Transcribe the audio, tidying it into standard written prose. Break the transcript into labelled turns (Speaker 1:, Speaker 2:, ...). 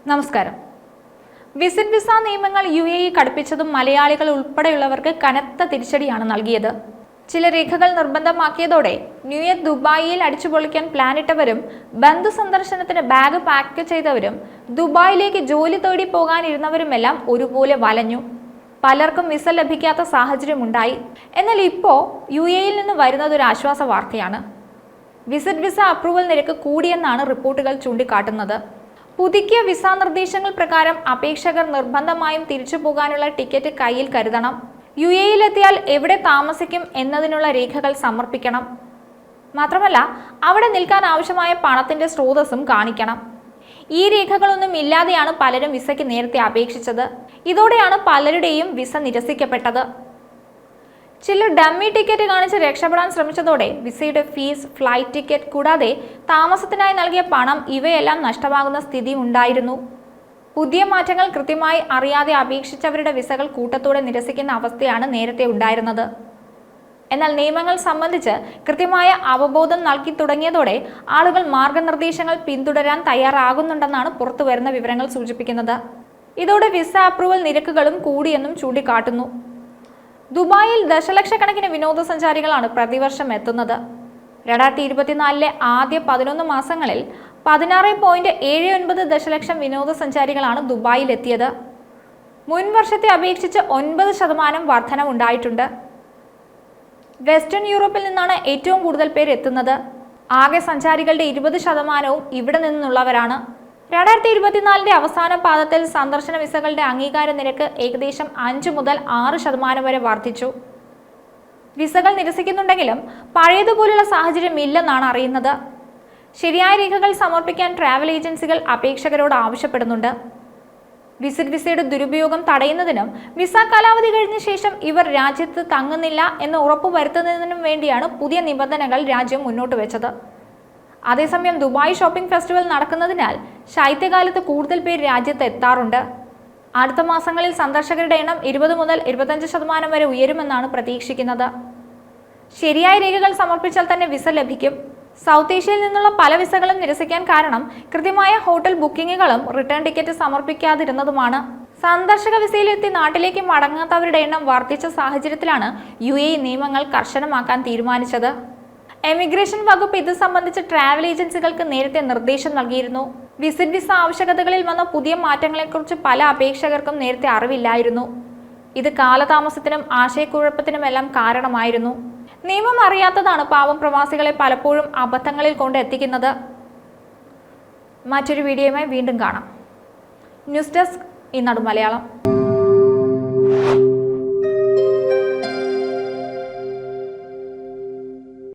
Speaker 1: നമസ്കാരം. Visit visa നിയമങ്ങൾ UAE കടുപ്പിച്ചതും മലയാളികൾ ഉൾപ്പെടെയുള്ളവർക്ക് കനത്ത തിരിച്ചടിയാണ് നൽകിയത്. ചില രേഖകൾ നിർബന്ധമാക്കിയതോടെ ന്യൂ ഇയർ ദുബായിൽ അടിച്ചുപൊളിക്കാൻ പ്ലാനിട്ടവരും ബന്ധു സന്ദർശനത്തിന് ബാഗ് പാക്ക് ചെയ്തവരും ദുബായിലേക്ക് ജോലി തേടി പോകാനിരുന്നവരുമെല്ലാം ഒരുപോലെ വലഞ്ഞു. പലർക്കും വിസ ലഭിക്കാത്ത സാഹചര്യമുണ്ടായി. എന്നാൽ ഇപ്പോൾ UAEയിൽ നിന്ന് വരുന്നത് ഒരു ആശ്വാസ വാർത്തയാണ്. വിസിറ്റ് വിസ അപ്രൂവൽ നിരക്ക് കൂടിയെന്നാണ് റിപ്പോർട്ടുകൾ ചൂണ്ടിക്കാട്ടുന്നത്. പുതുക്കിയ വിസ നിർദ്ദേശങ്ങൾ പ്രകാരം അപേക്ഷകർ നിർബന്ധമായും തിരിച്ചു പോകാനുള്ള ടിക്കറ്റ് കയ്യിൽ കരുതണം. UAEയിലെത്തിയാൽ എവിടെ താമസിക്കും എന്നതിനുള്ള രേഖകൾ സമർപ്പിക്കണം. മാത്രമല്ല, അവിടെ നിൽക്കാൻ ആവശ്യമായ പണത്തിന്റെ സ്രോതസ്സും കാണിക്കണം. ഈ രേഖകളൊന്നും ഇല്ലാതെയാണ് പലരും വിസയ്ക്ക് നേരത്തെ അപേക്ഷിച്ചത്. ഇതോടെയാണ് പലരുടെയും വിസ നിരസിക്കപ്പെട്ടത്. ചിലർ ഡമ്മി ടിക്കറ്റ് കാണിച്ച് രക്ഷപ്പെടാൻ ശ്രമിച്ചതോടെ വിസയുടെ ഫീസ്, ഫ്ലൈറ്റ് ടിക്കറ്റ് കൂടാതെ താമസത്തിനായി നൽകിയ പണം ഇവയെല്ലാം നഷ്ടമാകുന്ന സ്ഥിതി ഉണ്ടായിരുന്നു. പുതിയ മാറ്റങ്ങൾ കൃത്യമായി അറിയാതെ അപേക്ഷിച്ചവരുടെ വിസകൾ കൂട്ടത്തോടെ നിരസിക്കുന്ന അവസ്ഥയാണ് നേരത്തെ ഉണ്ടായിരുന്നത്. എന്നാൽ നിയമങ്ങൾ സംബന്ധിച്ച് കൃത്യമായ അവബോധം നൽകി തുടങ്ങിയതോടെ ആളുകൾ മാർഗനിർദ്ദേശങ്ങൾ പിന്തുടരാൻ തയ്യാറാകുന്നുണ്ടെന്നാണ് പുറത്തുവരുന്ന വിവരങ്ങൾ സൂചിപ്പിക്കുന്നത്. ഇതോടെ വിസ അപ്രൂവൽ നിരക്കുകളും കൂടിയെന്നും ചൂണ്ടിക്കാട്ടുന്നു. ദുബായിൽ ദശലക്ഷക്കണക്കിന് വിനോദസഞ്ചാരികളാണ് പ്രതിവർഷം എത്തുന്നത്. 2024 ആദ്യ 11 മാസങ്ങളിൽ 16.79 ദശലക്ഷം വിനോദസഞ്ചാരികളാണ് ദുബായിൽ എത്തിയത്. മുൻ വർഷത്തെ അപേക്ഷിച്ച് 9% വർധനവുണ്ടായിട്ടുണ്ട്. വെസ്റ്റേൺ യൂറോപ്പിൽ നിന്നാണ് ഏറ്റവും കൂടുതൽ പേർ എത്തുന്നത്. ആകെ സഞ്ചാരികളുടെ 20% ഇവിടെ നിന്നുള്ളവരാണ്. 2024 അവസാന പാദത്തിൽ സന്ദർശന വിസകളുടെ അംഗീകാര നിരക്ക് ഏകദേശം 5 മുതൽ 6% വരെ വർദ്ധിച്ചു. വിസകൾ നിരസിക്കുന്നുണ്ടെങ്കിലും പഴയതുപോലുള്ള സാഹചര്യം ഇല്ലെന്നാണ് അറിയുന്നത്. ശരിയായ രേഖകൾ സമർപ്പിക്കാൻ ട്രാവൽ ഏജൻസികൾ അപേക്ഷകരോട് ആവശ്യപ്പെടുന്നുണ്ട്. വിസിറ്റ് വിസയുടെ ദുരുപയോഗം തടയുന്നതിനും വിസ കാലാവധി കഴിഞ്ഞ ശേഷം ഇവർ രാജ്യത്ത് തങ്ങുന്നില്ല എന്ന് ഉറപ്പുവരുത്തുന്നതിനും വേണ്ടിയാണ് പുതിയ നിബന്ധനകൾ രാജ്യം മുന്നോട്ട് വെച്ചത്. അതേസമയം ദുബായ് ഷോപ്പിംഗ് ഫെസ്റ്റിവൽ നടക്കുന്നതിനാൽ ശൈത്യകാലത്ത് കൂടുതൽ പേർ രാജ്യത്ത് എത്താറുണ്ട്. അടുത്ത മാസങ്ങളിൽ സന്ദർശകരുടെ എണ്ണം 20 മുതൽ 25% വരെ ഉയരുമെന്നാണ് പ്രതീക്ഷിക്കുന്നത്. ശരിയായ രേഖകൾ സമർപ്പിച്ചാൽ തന്നെ വിസ ലഭിക്കും. സൗത്ത് ഏഷ്യയിൽ നിന്നുള്ള പല വിസകളും നിരസിക്കാൻ കാരണം കൃത്യമായ ഹോട്ടൽ ബുക്കിങ്ങുകളും റിട്ടേൺ ടിക്കറ്റ് സമർപ്പിക്കാതിരുന്നതുമാണ്. സന്ദർശക വിസയിലെത്തി നാട്ടിലേക്ക് മടങ്ങാത്തവരുടെ എണ്ണം വർദ്ധിച്ച സാഹചര്യത്തിലാണ് UAE നിയമങ്ങൾ കർശനമാക്കാൻ തീരുമാനിച്ചത്. എമിഗ്രേഷൻ വകുപ്പ് ഇത് സംബന്ധിച്ച് ട്രാവൽ ഏജൻസികൾക്ക് നേരത്തെ നിർദ്ദേശം നൽകിയിരുന്നു. വിസിറ്റ് വിസ ആവശ്യകതകളിൽ വന്ന പുതിയ മാറ്റങ്ങളെക്കുറിച്ച് പല അപേക്ഷകർക്കും നേരത്തെ അറിവില്ലായിരുന്നു. ഇത് കാലതാമസത്തിനും ആശയക്കുഴപ്പത്തിനുമെല്ലാം കാരണമായിരുന്നു. നിയമം അറിയാത്തതാണ് പാവം പ്രവാസികളെ പലപ്പോഴും അബദ്ധങ്ങളിൽ കൊണ്ട് എത്തിക്കുന്നത്. മറ്റൊരു വീഡിയോയുമായി വീണ്ടും കാണാം. ന്യൂസ് ഡെസ്ക്, ഈനാട് മലയാളം.